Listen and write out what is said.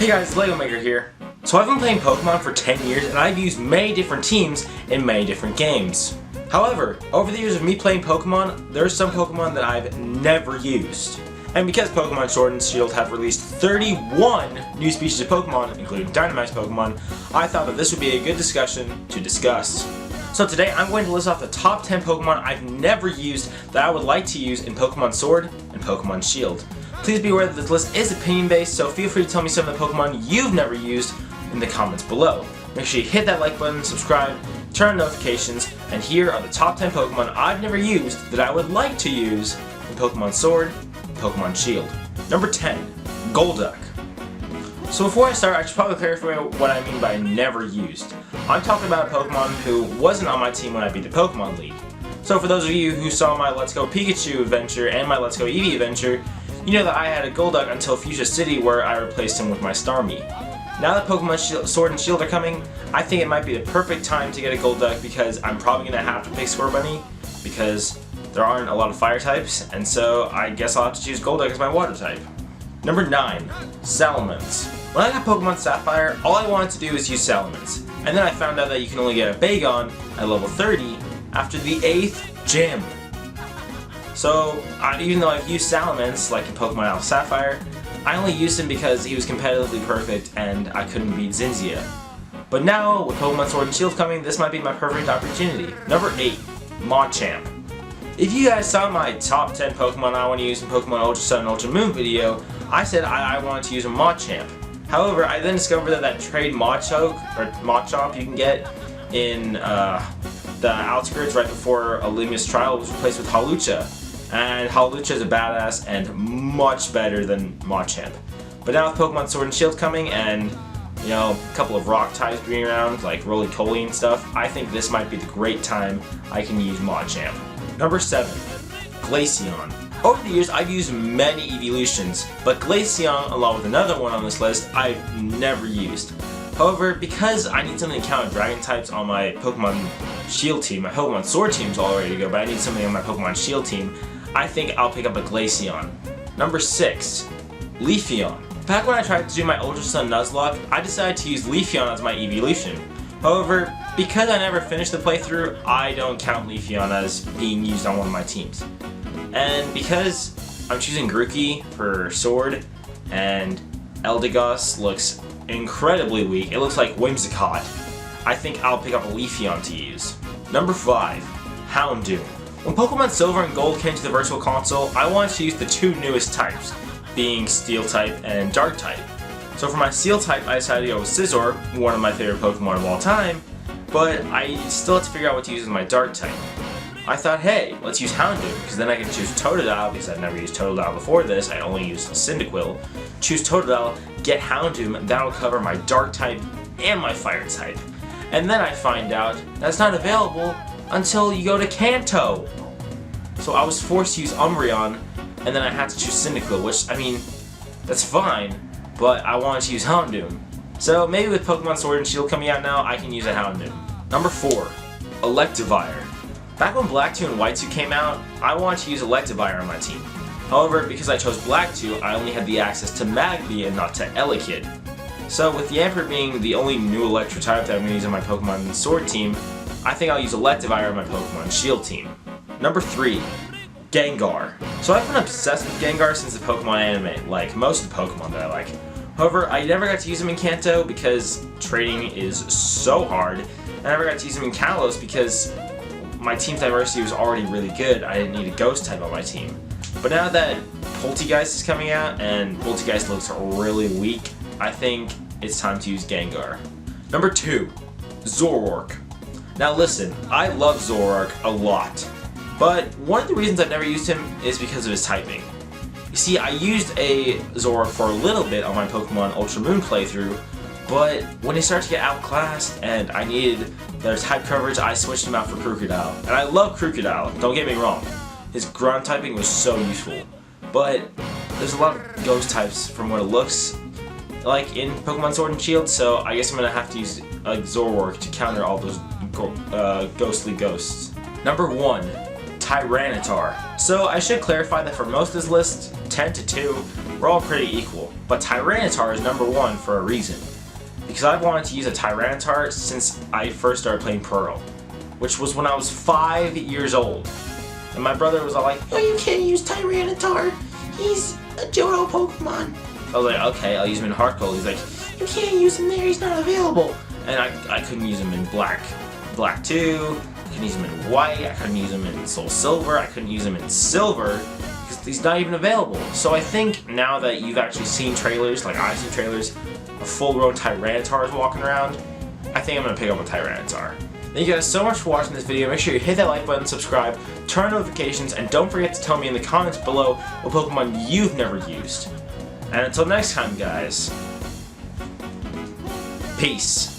Hey guys, Lego Maker here. So I've been playing Pokemon for 10 years and I've used many different teams in many different games. However, over the years of me playing Pokemon, there are some Pokemon that I've never used. And because Pokemon Sword and Shield have released 31 new species of Pokemon, including Dynamax Pokemon, I thought that this would be a good discussion to discuss. So today I'm going to list off the top 10 Pokemon I've never used that I would like to use in Pokemon Sword and Pokemon Shield. Please be aware that this list is opinion based, so feel free to tell me some of the Pokemon you've never used in the comments below. Make sure you hit that like button, subscribe, turn on notifications, and here are the top 10 Pokemon I've never used that I would like to use in Pokemon Sword and Pokemon Shield. Number 10, Golduck. So before I start, I should probably clarify what I mean by never used. I'm talking about a Pokemon who wasn't on my team when I beat the Pokemon League. So for those of you who saw my Let's Go Pikachu adventure and my Let's Go Eevee adventure, you know that I had a Golduck until Fuchsia City where I replaced him with my Starmie. Now that Pokemon Sword and Shield are coming, I think it might be the perfect time to get a Golduck because I'm probably going to have to pick Scorbunny because there aren't a lot of fire types, and so I guess I'll have to choose Golduck as my water type. Number 9, Salamence. When I got Pokemon Sapphire, all I wanted to do was use Salamence, and then I found out that you can only get a Bagon at level 30 after the 8th gym. So, even though I've used Salamence, like in Pokemon Alpha Sapphire, I only used him because he was competitively perfect and I couldn't beat Zinzia. But now, with Pokemon Sword and Shield coming, this might be my perfect opportunity. Number 8, Machamp. If you guys saw my top 10 Pokemon I want to use in Pokemon Ultra Sun and Ultra Moon video, I said I wanted to use a Machamp. However, I then discovered that trade Machop you can get in the outskirts right before Olemia's Trial was replaced with Hawlucha. And Hawlucha is a badass and much better than Machamp. But now with Pokemon Sword and Shield coming and, you know, a couple of rock types being around, like Roly-Poly and stuff, I think this might be the great time I can use Machamp. Number 7, Glaceon. Over the years, I've used many evolutions, but Glaceon, along with another one on this list, I've never used. However, because I need something to counter Dragon types on my Pokemon Shield team, my Pokemon Sword team's all ready to go, but I need something on my Pokemon Shield team, I think I'll pick up a Glaceon. Number 6, Leafeon. Back when I tried to do my Ultra Sun Nuzlocke, I decided to use Leafeon as my evolution. However, because I never finished the playthrough, I don't count Leafeon as being used on one of my teams. And because I'm choosing Grookey for Sword, and Eldegoss looks incredibly weak, it looks like Whimsicott, I think I'll pick up a Leafeon to use. Number 5, Houndoom. When Pokemon Silver and Gold came to the Virtual Console, I wanted to use the two newest types, being Steel type and Dark type. So for my Steel type, I decided to go with Scizor, one of my favorite Pokemon of all time, but I still have to figure out what to use as my Dark type. I thought, hey, let's use Houndoom, because then I can choose Totodile, because I've never used Totodile before this, I only used Cyndaquil. Choose Totodile, get Houndoom, and that'll cover my Dark type and my Fire type. And then I find out that's not available until you go to Kanto. So I was forced to use Umbreon, and then I had to choose Cyndaquil, which, I mean, that's fine, but I wanted to use Houndoom. So maybe with Pokemon Sword and Shield coming out now, I can use a Houndoom. Number 4, Electivire. Back when Black 2 and White 2 came out, I wanted to use Electivire on my team. However, because I chose Black 2, I only had the access to Magby and not to Elekid. So with Yamper being the only new Electro type that I'm going to use on my Pokemon Sword team, I think I'll use Electivire on my Pokemon Shield team. Number 3, Gengar. So I've been obsessed with Gengar since the Pokemon anime, like most of the Pokemon that I like. However, I never got to use him in Kanto because trading is so hard, and I never got to use him in Kalos because my team's diversity was already really good. I didn't need a Ghost type on my team. But now that Polteageist is coming out, and Polteageist looks really weak, I think it's time to use Gengar. Number 2, Zoroark. Now listen, I love Zoroark a lot, but one of the reasons I've never used him is because of his typing. You see, I used a Zoroark for a little bit on my Pokemon Ultra Moon playthrough, but when he started to get outclassed and I needed their type coverage, I switched him out for Krookodile. And I love Krookodile, don't get me wrong. His ground typing was so useful, but there's a lot of ghost types from what it looks like in Pokemon Sword and Shield, so I guess I'm going to have to use a Zoroark to counter all those ghostly ghosts. Number 1, Tyranitar. So I should clarify that for most of this list, 10 to 2, we're all pretty equal. But Tyranitar is number 1 for a reason. Because I've wanted to use a Tyranitar since I first started playing Pearl, which was when I was 5 years old. And my brother was all like, "Oh, you can't use Tyranitar. He's a Johto Pokemon." I was like, "Okay, I'll use him in Heart Gold." He's like, "You can't use him there. He's not available." And I couldn't use him in Black 2. I couldn't use him in White. I couldn't use him in Soul Silver. I couldn't use him in Silver because he's not even available. So I think now that you've actually seen trailers, like I've seen trailers, of full-grown Tyranitars walking around, I think I'm gonna pick up a Tyranitar. Thank you guys so much for watching this video. Make sure you hit that like button, subscribe, turn on notifications, and don't forget to tell me in the comments below what Pokemon you've never used. And until next time, guys, peace.